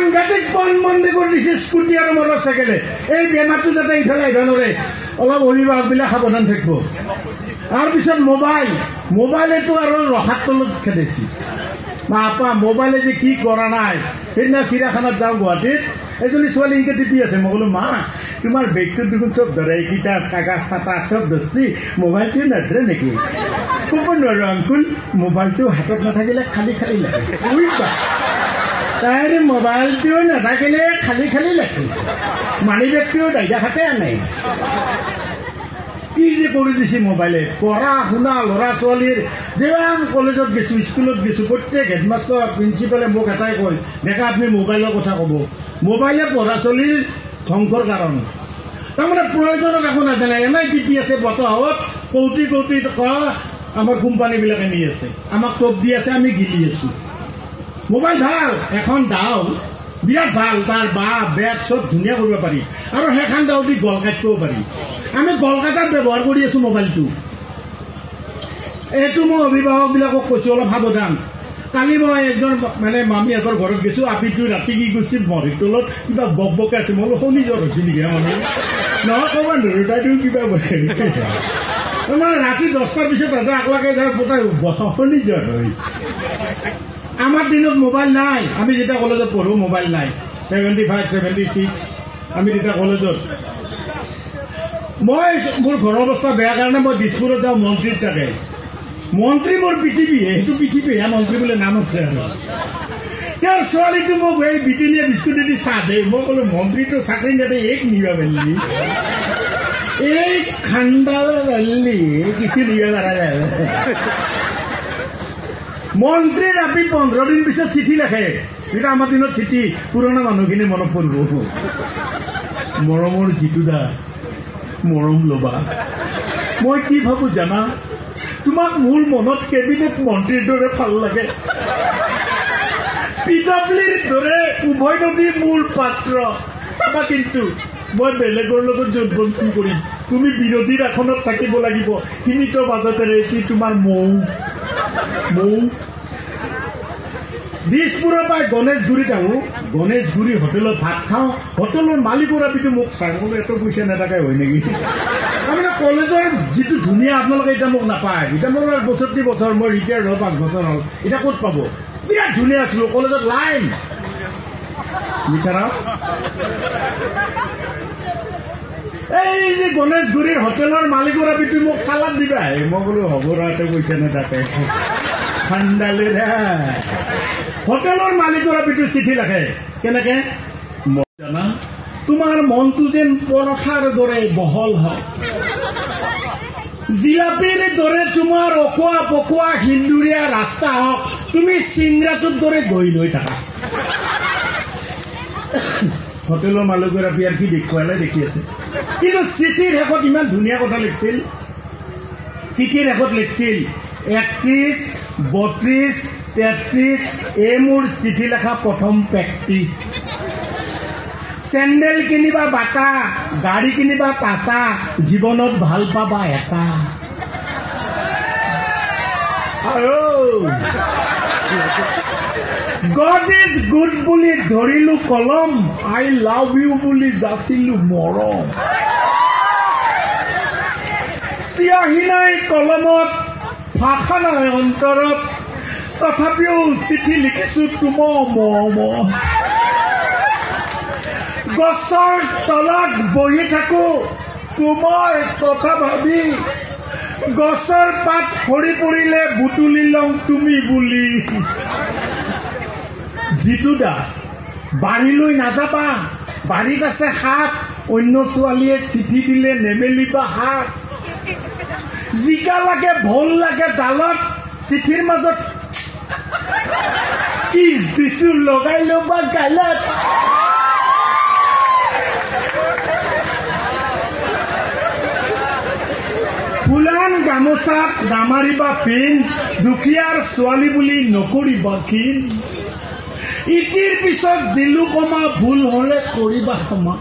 সাংঘাতিক বন্ধ কৰি দিছে স্কুটি আৰু মটৰচাইকেলে। এই বেমাৰটো যাতে ইফালে আহিব নোৱাৰে, অলপ অভিভাৱকবিলাক সাৱধান থাকিব। তাৰপিছত মোবাইলেতো আৰু ৰখাৰ তলত খেদাইছে। বাপা মোবাইলে যে কি কৰা নাই। সেইদিনা চিৰিয়াখানাত যাওঁ গুৱাহাটীত, এজনী ছোৱালী ইনকে টিপি আছে। মই ক'লো মা তোমাৰ বেগটোত দেখোন চব ধৰে, কিতাপ কাগজ চাটা চব ধৰছি, মোবাইলটো নধৰে নেকি? ক'ব নোৱাৰো আংকুল, মোবাইলটো হাতত নাথাকিলে খালী খালী লাগে। তাইৰ মোবাইলটো নাথাকিলে খালী খালী লাগে, মানি বেগটোও ডাইদা খাতে আনে। কি যে কৰি দিছে মোবাইলে। পঢ়া শুনা ল'ৰা ছোৱালীৰ যিমান কলেজত গেছো, স্কুলত গেছো, প্ৰত্যেক হেডমাষ্টাৰ প্ৰিন্সিপালে মোক এটাই কয়, ডেকা আপুনি মোবাইলৰ কথা ক'ব। মোবাইলে পঢ়া ছোৱালীৰ ধ্বংসৰ কাৰণ। তাৰমানে প্ৰয়োজনত একো নাজানে, এনেই টিপি আছে বতাহত, কৌটি কৌটি টকা আমাৰ কোম্পানীবিলাকে নি আছে, আমাক টপ দি আছে, আমি গিলি আছো। মোবাইল ভাল, এখন দাও বিৰাট ভাল, তাৰ বাঁহ বেগ চব ধুনীয়া কৰিব পাৰি, আৰু সেইখন দাও দি গল কাটিবও পাৰি। আমি গল কাটাত ব্যৱহাৰ কৰি আছো মোবাইলটো। এইটো মই অভিভাৱকবিলাকক কৈছো অলপ সাৱধান। কালি মই একজন মানে মামীহঁতৰ ঘৰত গৈছো, আপিটো ৰাতি কি গৈছে মৰিৰ তলত কিবা বক বকে আছে। মই শনি জ্বৰ হৈছে নেকি মানুহ নহয়, ক'বা নোৱাৰো, তাইতো কিবা মানে ৰাতি 10টাৰ পিছত তাতে আকলাকে যায় পতাই শনি জ্বৰ হয়। আমাৰ দিনত মোবাইল নাই, আমি যেতিয়া কলেজত পঢ়ো মোবাইল নাই। 75, 76 আমি তেতিয়া কলেজত। মই মোৰ ঘৰৰ অৱস্থা বেয়া কাৰণে মই দিছপুৰত যাওঁ, মন্ত্ৰীত থাকে। মন্ত্ৰী মোৰ পৃথিৱী, সেইটো পৃথিৱীহে মন্ত্ৰী বোলে নাম আছে। আৰু তেওঁৰ ছোৱালীটো মোক এই বিটিনীয়া বিস্কুটেদি চাহ দে। মই ক'লো মন্ত্ৰীটো চাকৰি নাতে এক নিবা পাৰিলি, এই ঠাণ্ডা পাৰিলি কিছু নিবা পাৰা যায়। মন্ত্ৰী ৰাতি 15 দিন পিছত চিঠি লেখে। এতিয়া আমাৰ দিনত চিঠি পুৰণা মানুহখিনি মনত পৰিব। মৰমৰ জিতু দা, মৰম ল'বা। মই কি ভাবো জানা, তোমাক মোৰ মনত কেবিনেট মন্ত্ৰীৰ দৰে ভাল লাগে, পিডব্লিউৰ দৰে উভয় নদী মূল পাত্ৰ। চাবা কিন্তু মই বেলেগৰ লগত জোটবন্ধী কৰিম, তুমি বিৰোধীৰ আসনত থাকিব লাগিব, সীমিত বাজেটেৰে। কি তোমাৰ মৌ দিছপুৰৰ পৰা গণেশগুৰিত আহোঁ, গণেশগুৰি হোটেলত ভাত খাওঁ। হোটেলৰ মালিকৰ আপিটো মোক চাই, বোলো এটো পইচা নেথাকে হয় নেকি? তাৰমানে কলেজৰ যিটো ধুনীয়া আপোনালোকে এতিয়া মোক নাপায়। এতিয়া মোৰ 62 বছৰ, মই ৰিটায়াৰ্ড হ'ল 5 বছৰ হ'ল, এতিয়া ক'ত পাব? বিৰাট ধুনীয়া আছিলো কলেজত, লাইন মিঠাৰা। এই যে গণেশগুৰিৰ হোটেলৰ মালিকৰ আপিটো মোক চালাদ দিবা। মই বোলো হ'ব ৰ, এটো পইচা নেথাকে ঠাণ্ডালে। হোটেলৰ মালিকৰ আপিটো চিঠি লেখে কেনেকে জানা, তোমাৰ মনটো যেন পৰঠাৰ দৰে বহল হওক, জিলাপিৰ দৰে তোমাৰ অকোৱা পকোৱা হিন্দুৰীয়া ৰাস্তা হওক, তুমি চিংৰাটোৰ দৰে গৈ লৈ থাকা। হোটেলৰ মালিকৰ আপি আৰু কি দেখুৱালে দেখি আছে। কিন্তু চিঠিৰ শেষত ইমান ধুনীয়া কথা লিখিছিল। চিঠিৰ শেষত লিখিছিল 31, 32, 33 এই মোৰ চিঠি লেখা প্ৰথম প্ৰেক্টিচ। চেণ্ডেল কিনিবা বাটা, গাড়ী কিনিবা টাটা, জীৱনত ভাল পাবা এটা। গড ইজ গুড বুলি ধৰিলো কলম, আই লাভ ইউ বুলি যাচিলো মৰম। চিয়াহী নাই কলমত, ভাষা নাই অন্তৰত, তথাপিও চিঠি লিখিছো তোমাৰ মৰম। গছৰ তলত বহি থাকো তোমাৰ কথা ভাবি, গছৰ পাত সৰি পৰিলে বুটুলি লওঁ তুমি বুলি। জিতু দা, বাৰীলৈ নাযাবা, বাৰীত আছে সাপ, অন্য ছোৱালীয়ে চিঠি দিলে নেমেলিবা হাত। জিকা লাগে ভোল লাগে ডালত, চিঠিৰ মাজত কিছ দিছো লগাই ল'বা গালত। ফুলান গামোচাত নামাৰিবা পিন, দুখীয়াৰ ছোৱালী বুলি নকৰিবা ক্ষীণ। ইটিৰ পিছত দিলো কমা, ভুল হলে কৰিবা ক্ষমা।